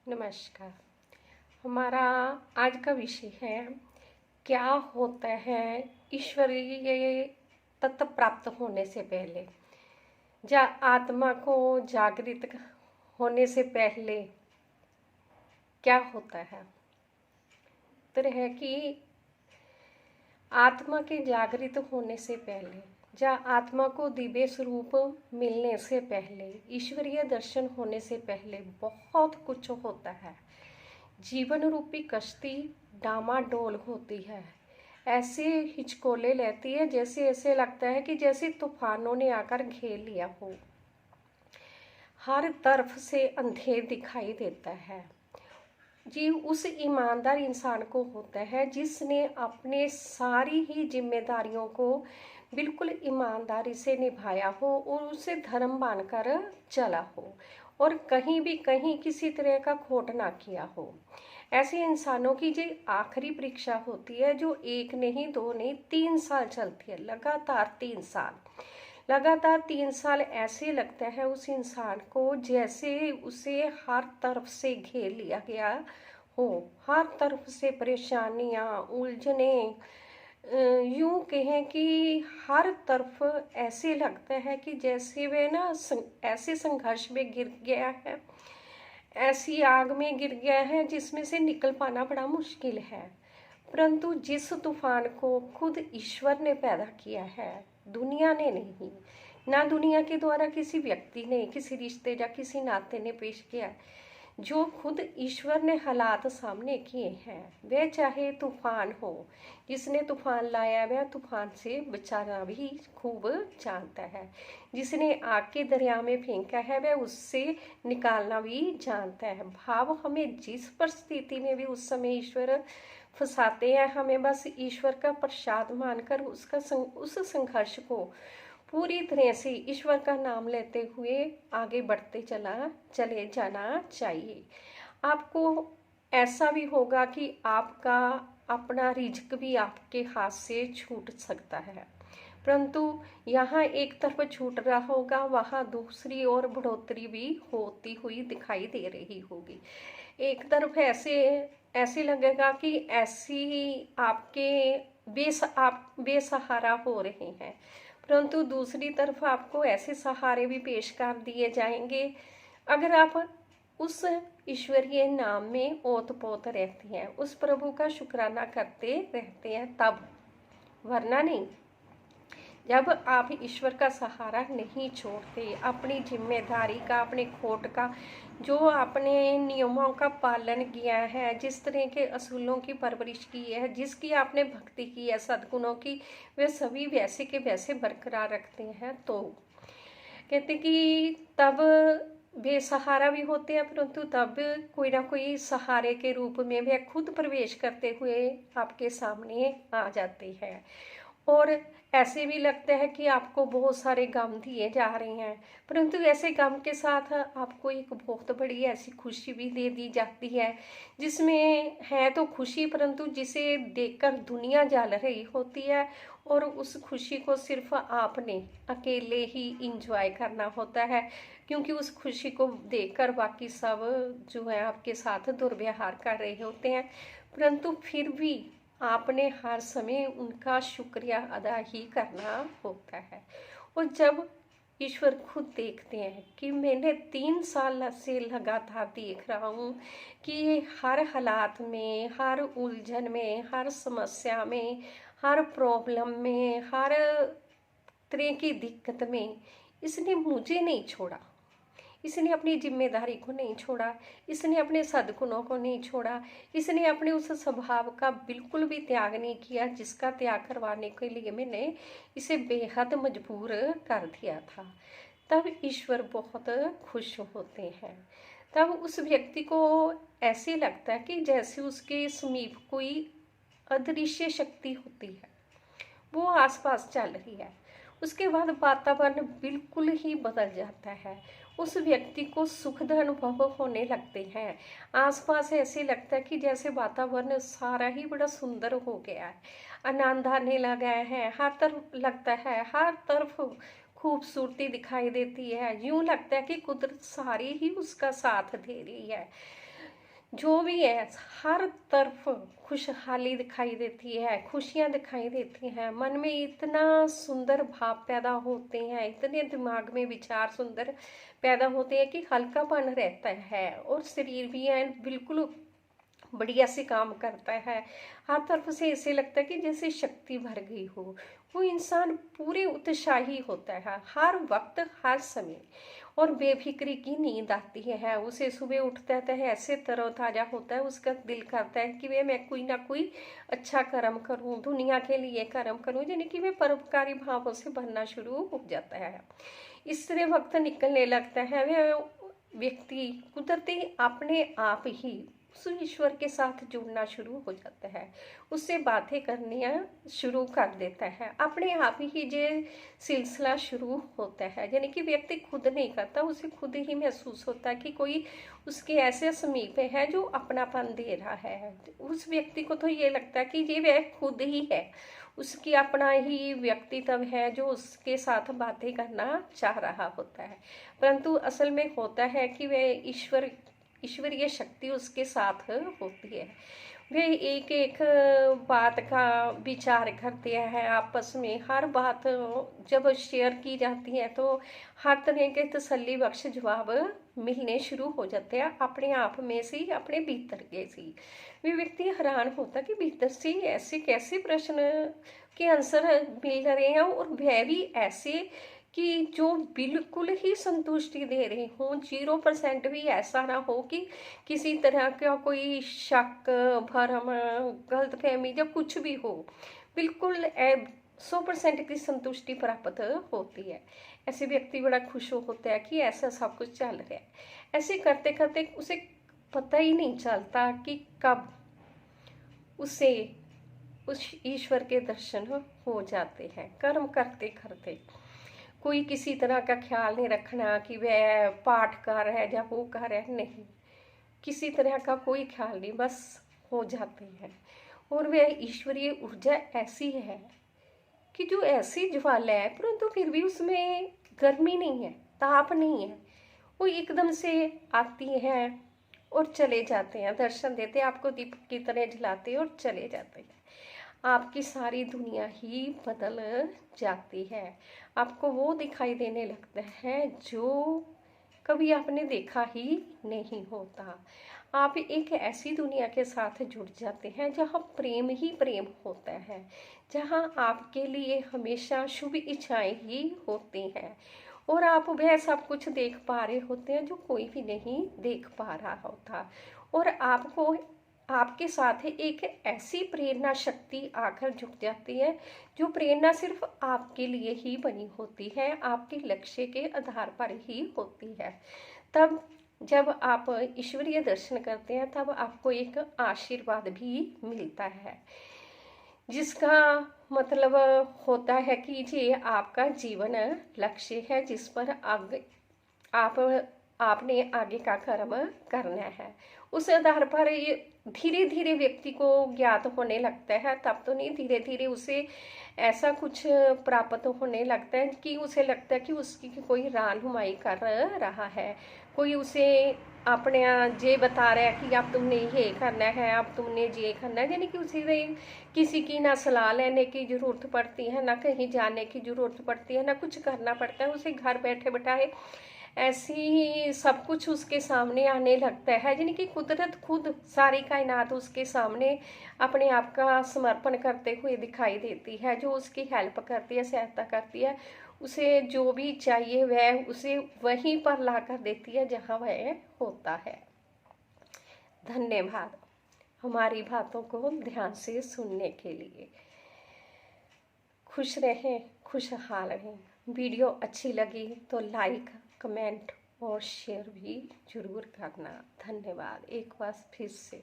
नमस्कार। हमारा आज का विषय है, क्या होता है ईश्वरीय तत्व प्राप्त होने से पहले, या आत्मा को जागृत होने से पहले क्या होता है। उत्तर है कि आत्मा के जागृत होने से पहले, या आत्मा को दिव्य स्वरूप मिलने से पहले, ईश्वरीय दर्शन होने से पहले बहुत कुछ होता है। जीवन रूपी कश्ती डामाडोल होती है, ऐसे हिचकोले लेती है जैसे ऐसे लगता है कि जैसे तूफानों ने आकर घेर लिया हो। हर तरफ से अंधेर दिखाई देता है। जी उस ईमानदार इंसान को होता है जिसने अपने सारी ही जिम्मेदारियों को बिल्कुल ईमानदारी से निभाया हो और उसे धर्म मानकर चला हो और कहीं भी कहीं किसी तरह का खोट ना किया हो। ऐसे इंसानों की जो आखिरी परीक्षा होती है, जो एक नहीं, दो नहीं, 3 साल चलती है, लगातार 3 साल। लगातार 3 साल ऐसे लगता है उस इंसान को जैसे उसे हर तरफ से घेर लिया गया हो, हर तरफ से परेशानियां, उलझने, यूं कहें कि हर तरफ ऐसे लगता है कि जैसे वे ना ऐसे संघर्ष में गिर गया है, ऐसी आग में गिर गया है जिसमें से निकल पाना बड़ा मुश्किल है। परंतु जिस तूफान को खुद ईश्वर ने पैदा किया है, दुनिया ने नहीं, ना दुनिया के द्वारा किसी व्यक्ति ने, किसी रिश्ते या किसी नाते ने पेश किया, जो खुद ईश्वर ने हालात सामने किए हैं, वह चाहे तूफान हो, जिसने तूफान लाया वह तूफान से बचाना भी खूब जानता है। जिसने आग के दरिया में फेंका है वह उससे निकालना भी जानता है। भाव हमें जिस परिस्थिति में भी उस समय ईश्वर फंसाते हैं, हमें बस ईश्वर का प्रसाद मानकर उस संघर्ष को पूरी तरह से ईश्वर का नाम लेते हुए आगे बढ़ते चले जाना चाहिए। आपको ऐसा भी होगा कि आपका अपना रिज्क भी आपके हाथ से छूट सकता है, परंतु यहाँ एक तरफ छूट रहा होगा, वहाँ दूसरी ओर बढ़ोतरी भी होती हुई दिखाई दे रही होगी। एक तरफ ऐसे लगेगा कि ऐसी आप बेसहारा हो रहे हैं, परंतु दूसरी तरफ आपको ऐसे सहारे भी पेश कर दिए जाएंगे अगर आप उस ईश्वरीय नाम में ओत-पोत रहते हैं, उस प्रभु का शुक्राना करते रहते हैं तब, वरना नहीं। जब आप ईश्वर का सहारा नहीं छोड़ते, अपनी जिम्मेदारी का, अपने खोट का, जो आपने नियमों का पालन किया है, जिस तरह के असूलों की परवरिश की है, जिसकी आपने भक्ति की है, सद्गुणों की, वे सभी वैसे के वैसे बरकरार रखते हैं, तो कहते कि तब बेसहारा भी होते हैं, परंतु तब कोई ना कोई सहारे के रूप में वे खुद प्रवेश करते हुए आपके सामने आ जाते हैं। और ऐसे भी लगता है कि आपको बहुत सारे गम दिए जा रहे हैं, परंतु ऐसे गम के साथ आपको एक बहुत बड़ी ऐसी खुशी भी दे दी जाती है, जिसमें है तो खुशी, परंतु जिसे देखकर दुनिया जल रही होती है, और उस खुशी को सिर्फ आपने अकेले ही इंजॉय करना होता है, क्योंकि उस खुशी को देखकर बाकी सब जो है आपके साथ दुर्व्यवहार कर रहे होते हैं, परंतु फिर भी आपने हर समय उनका शुक्रिया अदा ही करना होता है। और जब ईश्वर खुद देखते हैं कि मैंने 3 साल से लगातार देख रहा हूँ कि हर हालात में, हर उलझन में, हर समस्या में, हर प्रॉब्लम में, हर तरह की दिक्कत में इसने मुझे नहीं छोड़ा, इसने अपनी जिम्मेदारी को नहीं छोड़ा, इसने अपने सद्गुणों को नहीं छोड़ा, इसने अपने उस स्वभाव का बिल्कुल भी त्याग नहीं किया जिसका त्याग करवाने के लिए मैंने इसे बेहद मजबूर कर दिया था। तब ईश्वर बहुत खुश होते हैं। तब उस व्यक्ति को ऐसे लगता है कि जैसे उसके समीप कोई अदृश्य शक्ति होती है, वो आसपास चल रही है। उसके बाद वातावरण बिल्कुल ही बदल जाता है, उस व्यक्ति को सुखद अनुभव होने लगते हैं। आसपास ऐसे लगता है कि जैसे वातावरण सारा ही बड़ा सुंदर हो गया है, आनंद आने लगा है, हर तरफ लगता है, हर तरफ खूबसूरती दिखाई देती है, यूं लगता है कि कुदरत सारी ही उसका साथ दे रही है। जो भी है, हर तरफ खुशहाली दिखाई देती है, खुशियाँ दिखाई देती हैं, मन में इतना सुंदर भाव पैदा होते हैं, इतने दिमाग में विचार सुंदर पैदा होते हैं कि हल्कापन रहता है और शरीर भी है बिल्कुल बढ़िया से काम करता है। हर तरफ से ऐसे लगता है कि जैसे शक्ति भर गई हो। वो इंसान पूरे उत्साही होता है हर वक्त हर समय, और बेफिक्री की नींद आती है उसे। सुबह उठता है ऐसे तरोताजा होता है, उसका दिल करता है कि वे मैं कोई ना कोई अच्छा कर्म करूं, दुनिया के लिए कर्म करूं, यानी कि वे परोपकारी भावों से भरना शुरू हो जाता है। इस तरह वक्त निकलने लगता है, वह व्यक्ति कुदरती अपने आप ही उस ईश्वर के साथ जुड़ना शुरू हो जाता है, उससे बातें करनियाँ शुरू कर देता है, अपने आप ही ये सिलसिला शुरू होता है। यानी कि व्यक्ति खुद नहीं करता, उसे खुद ही महसूस होता है कि कोई उसके ऐसे समीप है जो अपनापन दे रहा है। उस व्यक्ति को तो ये लगता है कि ये वह खुद ही है, उसकी अपना ही व्यक्तित्व है जो उसके साथ बातें करना चाह रहा होता है। परंतु असल में होता है कि वह ईश्वरीय शक्ति उसके साथ होती है। वे एक एक बात का विचार करते हैं आपस में, हर बात जब शेयर की जाती है तो हर तरह के तसल्ली बख्श जवाब मिलने शुरू हो जाते हैं अपने आप में से, अपने भीतर के से। वे व्यक्ति हैरान होता कि भीतर से ऐसे कैसे प्रश्न के आंसर मिल रहे हैं, और वह भी ऐसे कि जो बिल्कुल ही संतुष्टि दे रहे हों, 0% भी ऐसा ना हो कि किसी तरह का कोई शक, भरम, गलतफहमी जब कुछ भी हो, बिल्कुल 100% की संतुष्टि प्राप्त होती है। ऐसे व्यक्ति बड़ा खुश होता है कि ऐसा सब कुछ चल रहा है। ऐसे करते करते उसे पता ही नहीं चलता कि कब उसे उस ईश्वर के दर्शन हो जाते हैं। कर्म करते करते कोई किसी तरह का ख्याल नहीं रखना कि वह पाठ कर है या वो कर है, नहीं, किसी तरह का कोई ख्याल नहीं, बस हो जाते हैं। और वह ईश्वरीय ऊर्जा ऐसी है कि जो ऐसी ज्वाला है परंतु फिर भी उसमें गर्मी नहीं है, ताप नहीं है, वो एकदम से आती है और चले जाते हैं, दर्शन देते हैं आपको, दीपक की तरह जलाते हैं और चले जाते हैं। आपकी सारी दुनिया ही बदल जाती है, आपको वो दिखाई देने लगता है जो कभी आपने देखा ही नहीं होता। आप एक ऐसी दुनिया के साथ जुड़ जाते हैं जहाँ प्रेम ही प्रेम होता है, जहाँ आपके लिए हमेशा शुभ इच्छाएं ही होती हैं, और आप वह सब कुछ देख पा रहे होते हैं जो कोई भी नहीं देख पा रहा होता। और आपको आपके साथ एक ऐसी प्रेरणा शक्ति आकर जुट जाती है, जो प्रेरणा सिर्फ आपके लिए ही बनी होती है, आपके लक्ष्य के आधार पर ही होती है। तब जब आप ईश्वरीय दर्शन करते हैं तब आपको एक आशीर्वाद भी मिलता है, जिसका मतलब होता है कि ये आपका जीवन लक्ष्य है, जिस पर आप आपने आगे का कर्म करना है। उस आधार पर ये धीरे धीरे व्यक्ति को ज्ञात होने लगता है, तब तो नहीं, धीरे धीरे उसे ऐसा कुछ प्राप्त होने लगता है कि उसे लगता है कि उसकी कोई रहनुमाई कर रहा है, कोई उसे अपने ये बता रहा है कि अब तुमने ये करना है, अब तुमने ये करना है। यानी कि उसे किसी की ना सलाह लेने की ज़रूरत पड़ती है, ना कहीं जाने की ज़रूरत पड़ती है, ना कुछ करना पड़ता है, उसे घर बैठे बैठाए ऐसी सब कुछ उसके सामने आने लगता है। यानी कि कुदरत खुद, सारी कायनात उसके सामने अपने आप का समर्पण करते हुए दिखाई देती है, जो उसकी हेल्प करती है, सहायता करती है। उसे जो भी चाहिए वह उसे वहीं पर ला कर देती है जहाँ वह होता है। धन्यवाद हमारी बातों को ध्यान से सुनने के लिए। खुश रहें, खुशहाल रहें। वीडियो अच्छी लगी तो लाइक, कमेंट और शेयर भी जरूर करना। धन्यवाद एक बार फिर से।